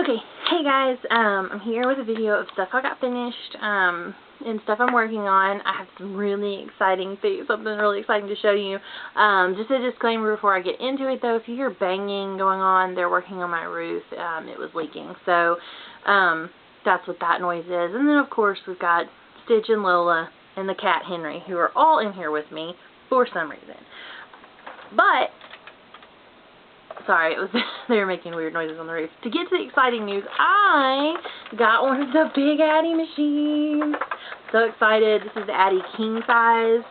Okay, hey guys, I'm here with a video of stuff I got finished, and stuff I'm working on. I have some really exciting things, something really exciting to show you. Just a disclaimer before I get into it though, if you hear banging going on, they're working on my roof. It was leaking, so that's what that noise is. And then of course we've got Stitch and Lola and the cat Henry, who are all in here with me for some reason. But sorry, they were making weird noises on the roof. To get to the exciting news, I got one of the big Addi machines. So excited. This is the Addi king size.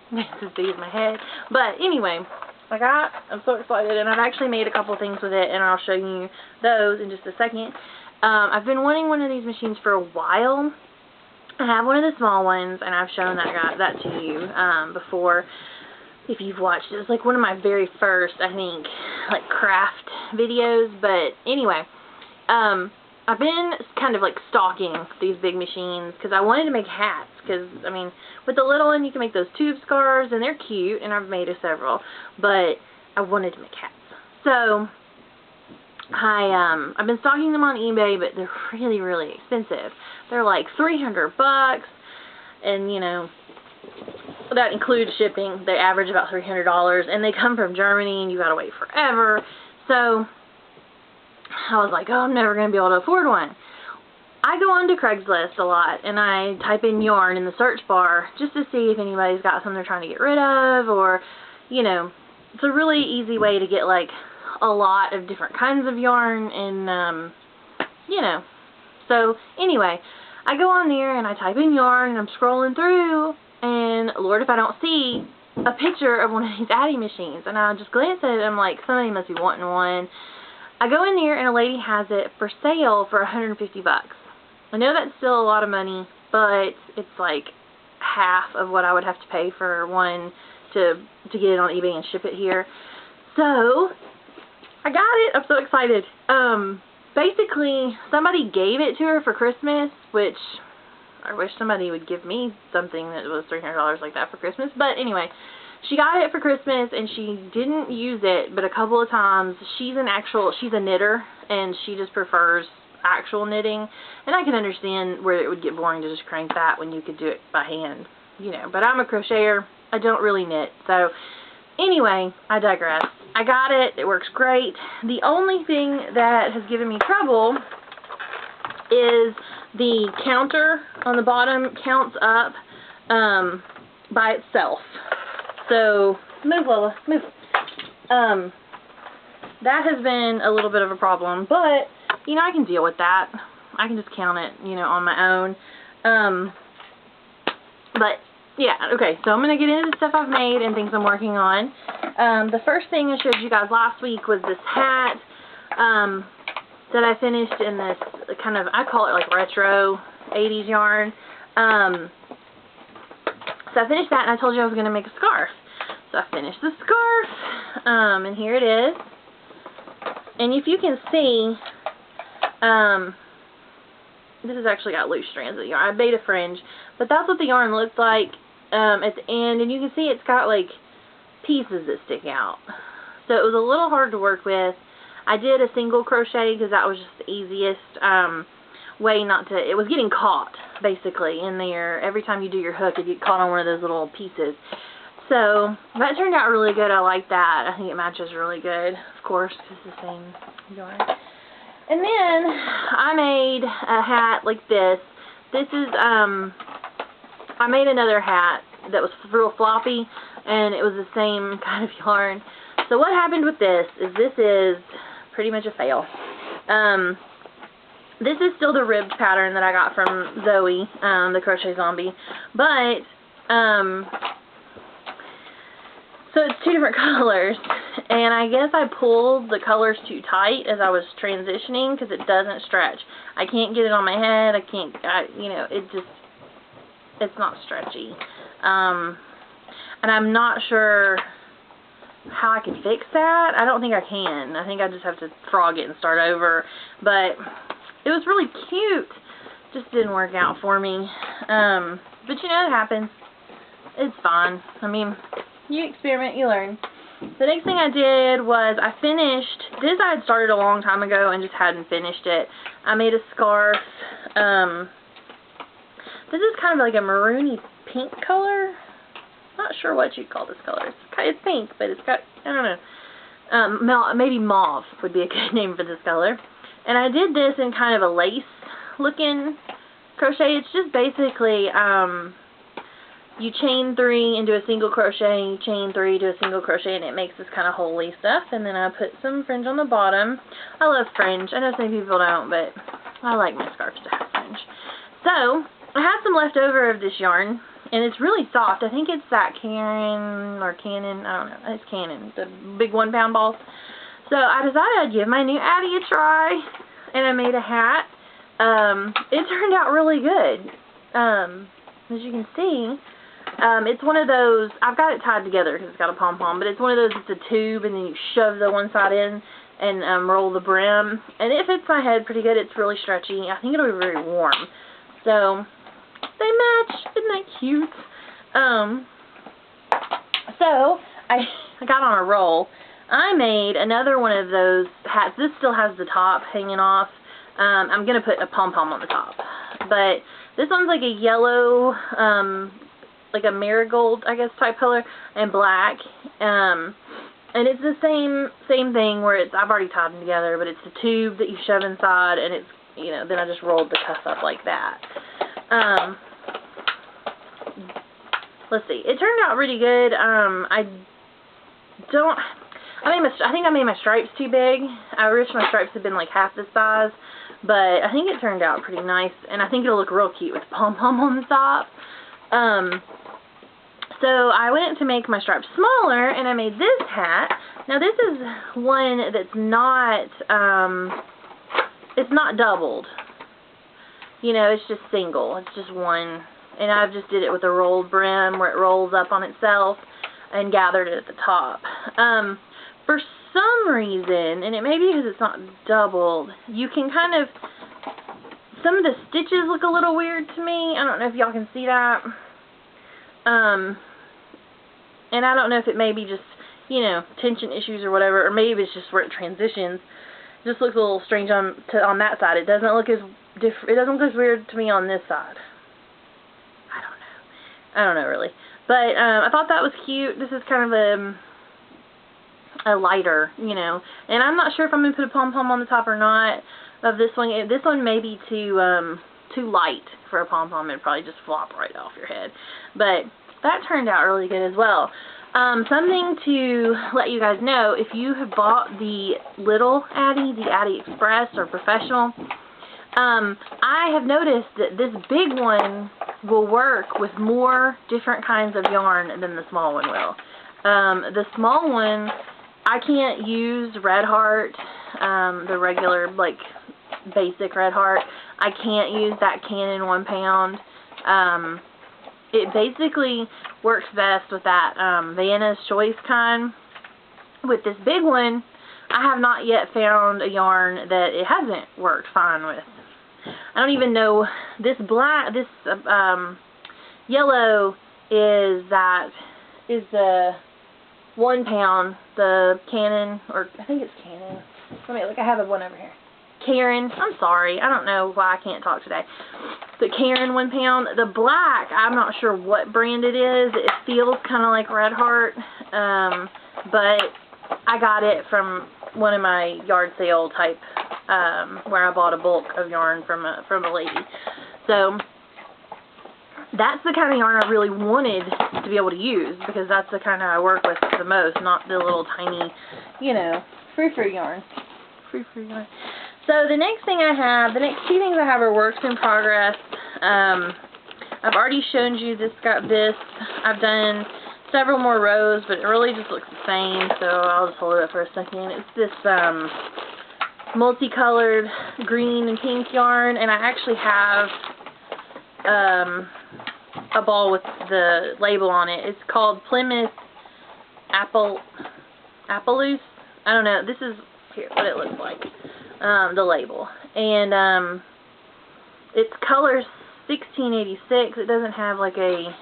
This is big as my head. But anyway, I'm so excited, and I've actually made a couple things with it, and I'll show you those in just a second. I've been wanting one of these machines for a while. I have one of the small ones, and I've shown that to you before. If you've watched it, it's like one of my very first, I think, like craft videos. But anyway, I've been kind of like stalking these big machines because I wanted to make hats. Because I mean, with the little one, you can make those tube scarves, and they're cute, and I've made several. But I wanted to make hats, so I've been stalking them on eBay, but they're really, really expensive. They're like $300, and you know, that includes shipping. They average about $300, and they come from Germany, and you gotta wait forever. So I was like, oh, I'm never gonna be able to afford one. I go on to Craigslist a lot, and I type in yarn in the search bar just to see if anybody's got something they're trying to get rid of, or, you know, it's a really easy way to get like a lot of different kinds of yarn, and you know. So anyway, I go on there and I type in yarn, and I'm scrolling through, and Lord, if I don't see a picture of one of these Addi machines. And I just glance at it, and I'm like, somebody must be wanting one. I go in there, and a lady has it for sale for $150. I know that's still a lot of money, but it's like half of what I would have to pay for one to get it on eBay and ship it here. So I got it. I'm so excited. Basically, somebody gave it to her for Christmas, which I wish somebody would give me something that was $300 like that for Christmas. But anyway, she got it for Christmas, and she didn't use it but a couple of times. She's a knitter, and she just prefers actual knitting. And I can understand where it would get boring to just crank that when you could do it by hand, you know. But I'm a crocheter. I don't really knit. So anyway, I digress. I got it. It works great. The only thing that has given me trouble is the counter on the bottom counts up by itself. So move, Lola, move. That has been a little bit of a problem, but you know, I can deal with that. I can just count it, you know, on my own. But yeah, okay, so I'm going to get into the stuff I've made and things I'm working on. The first thing I showed you guys last week was this hat that I finished in this kind of, I call it like retro 80s yarn. So I finished that, and I told you I was going to make a scarf. So I finished the scarf, and here it is. And if you can see, this has actually got loose strands of yarn. I made a fringe, but that's what the yarn looks like at the end, and you can see it's got like pieces that stick out. So it was a little hard to work with. I did a single crochet because that was just the easiest way not to, it was getting caught basically in there. Every time you do your hook, it get caught on one of those little pieces. So that turned out really good. I like that. I think it matches really good, of course, because it's the same yarn. And then I made a hat like this. This is, I made another hat that was real floppy, and it was the same kind of yarn. So what happened with this is pretty much a fail. This is still the ribbed pattern that I got from Zoe, the Crochet Zombie, but so it's two different colors, and I guess I pulled the colors too tight as I was transitioning because it doesn't stretch. I can't get it on my head. You know, it's not stretchy. And I'm not sure how I can fix that. I don't think I can. I think I just have to frog it and start over. But it was really cute. Just didn't work out for me. But you know, it happens. It's fine. I mean, you experiment, you learn. The next thing I did was I finished, this I had started a long time ago and just hadn't finished it. I made a scarf. This is kind of like a maroony pink color. Not sure what you'd call this color. It's pink, but it's got, I don't know, maybe mauve would be a good name for this color. And I did this in kind of a lace looking crochet. It's just basically, you chain 3 into a single crochet, and you chain 3 to a single crochet, and it makes this kind of holy stuff. And then I put some fringe on the bottom. I love fringe. I know some people don't, but I like my scarves to have fringe. So I had some left over of this yarn, and it's really soft. I think it's that Canon, I don't know. It's Canon, the big 1-pound balls. So I decided I'd give my new Addi a try, and I made a hat. It turned out really good. As you can see, it's one of those, I've got it tied together because it's got a pom-pom, but it's one of those, it's a tube, and then you shove the one side in and roll the brim. And it fits my head pretty good. It's really stretchy. I think it'll be very warm. So they match. Isn't that cute? So I got on a roll. I made another one of those hats. This still has the top hanging off. I'm going to put a pom-pom on the top. But this one's like a yellow, like a marigold, I guess, type color, and black. And it's the same thing where it's, I've already tied them together, but it's the tube that you shove inside, and it's, you know, then I just rolled the cuff up like that. Let's see. It turned out really good. I think I made my stripes too big. I wish my stripes had been like half this size, but I think it turned out pretty nice, and I think it'll look real cute with the pom-pom on the top. So I went to make my stripes smaller, and I made this hat. Now this is one that's not, it's not doubled. You know, it's just single. It's just one. And I just did it with a rolled brim where it rolls up on itself and gathered it at the top. For some reason, and it may be because it's not doubled, you can kind of, some of the stitches look a little weird to me. I don't know if y'all can see that. And I don't know if it may be just, you know, tension issues or whatever, or maybe it's just where it transitions. It just looks a little strange on that side. It doesn't look as it doesn't look as weird to me on this side. I don't know really. But I thought that was cute. This is kind of a lighter, you know. And I'm not sure if I'm going to put a pom-pom on the top or not of this one. This one may be too light for a pom-pom. It'd probably just flop right off your head. But that turned out really good as well. Something to let you guys know, if you have bought the little Addi, the Addi Express or Professional, I have noticed that this big one will work with more different kinds of yarn than the small one will. The small one, I can't use Red Heart, the regular, like, basic Red Heart. I can't use that Canon 1-pound. It basically works best with that Vienna's Choice kind. With this big one, I have not yet found a yarn that it hasn't worked fine with. I don't even know, this black, this yellow is the 1-pound, the Canon, or I think it's Canon. Let me look, I have one over here. Karen, I'm sorry, I don't know why I can't talk today. The Karen 1-pound, the black, I'm not sure what brand it is. It feels kind of like Red Heart, but I got it from one of my yard sale type, where I bought a bulk of yarn from a lady. So that's the kind of yarn I really wanted to be able to use, because that's the kind I work with the most, not the little tiny, you know, frou-frou yarn. Frou-frou yarn. So the next thing I have, the next two things I have are works in progress. I've already shown you this, got this. I've done several more rows, but it really just looks the same, so I'll just hold it up for a second. It's this multicolored green and pink yarn, and I actually have a ball with the label on it. It's called Plymouth Appaloosa. I don't know. This is here what it looks like. The label, and it's color 1686. It doesn't have like a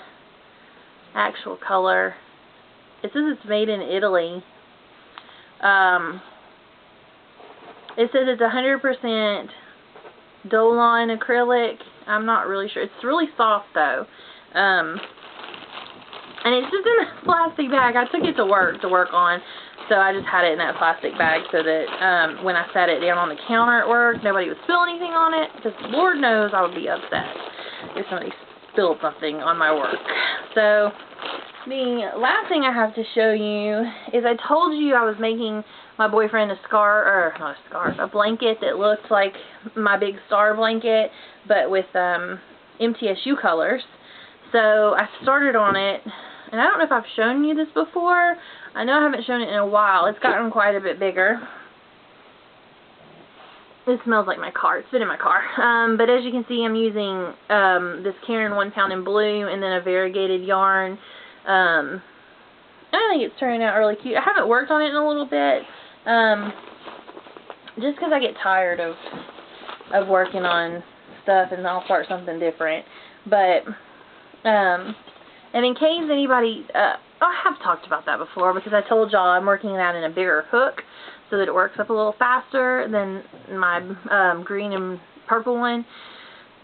actual color. it says it's made in Italy. It says it's 100% Dolan acrylic. I'm not really sure. It's really soft though. And it's just in a plastic bag. I took it to work on. So I just had it in that plastic bag so that when I set it down on the counter at work, nobody would spill anything on it. Because Lord knows I would be upset if somebody spilled something on my work. So the last thing I have to show you is I told you I was making my boyfriend a blanket that looked like my big star blanket, but with MTSU colors. So I started on it, and I don't know if I've shown you this before. I know I haven't shown it in a while. It's gotten quite a bit bigger. It smells like my car. It's been in my car. But as you can see, I'm using this Caron 1 pound in blue and then a variegated yarn. I think it's turning out really cute. I haven't worked on it in a little bit, just because I get tired of working on stuff and I'll start something different. But, and in case anybody, I have talked about that before because I told y'all I'm working that in a bigger hook so that it works up a little faster than my green and purple one.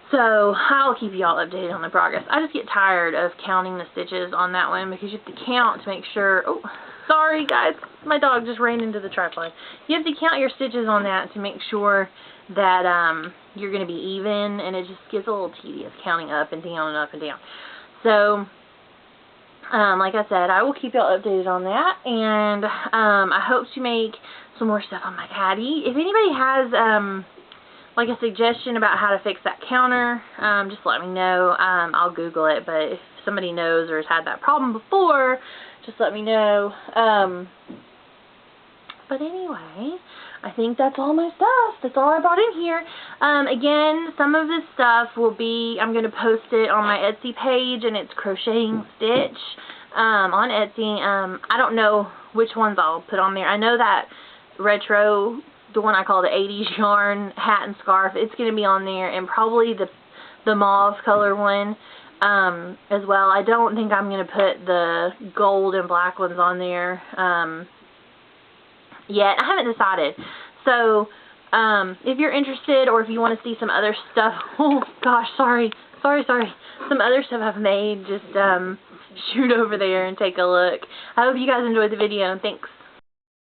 So I'll keep y'all updated on the progress. I just get tired of counting the stitches on that one because you have to count to make sure. Oh, sorry guys, my dog just ran into the tripod. You have to count your stitches on that to make sure that you're going to be even, and it just gets a little tedious counting up and down and up and down. So like I said, I will keep y'all updated on that, and I hope to make some more stuff on my caddy. If anybody has like a suggestion about how to fix that counter, just let me know. I'll Google it, but if somebody knows or has had that problem before, just let me know. But anyway, I think that's all my stuff. That's all I brought in here. Again, some of this stuff will be, I'm going to post it on my Etsy page, and it's CrochetingStitch on Etsy. I don't know which ones I'll put on there. I know that retro, the one I call the 80s yarn hat and scarf, it's going to be on there, and probably the mauve color one as well. I don't think I'm going to put the gold and black ones on there yet. I haven't decided. So if you're interested, or if you want to see some other stuff, oh gosh, sorry, some other stuff I've made, just shoot over there and take a look. I hope you guys enjoyed the video, and thanks.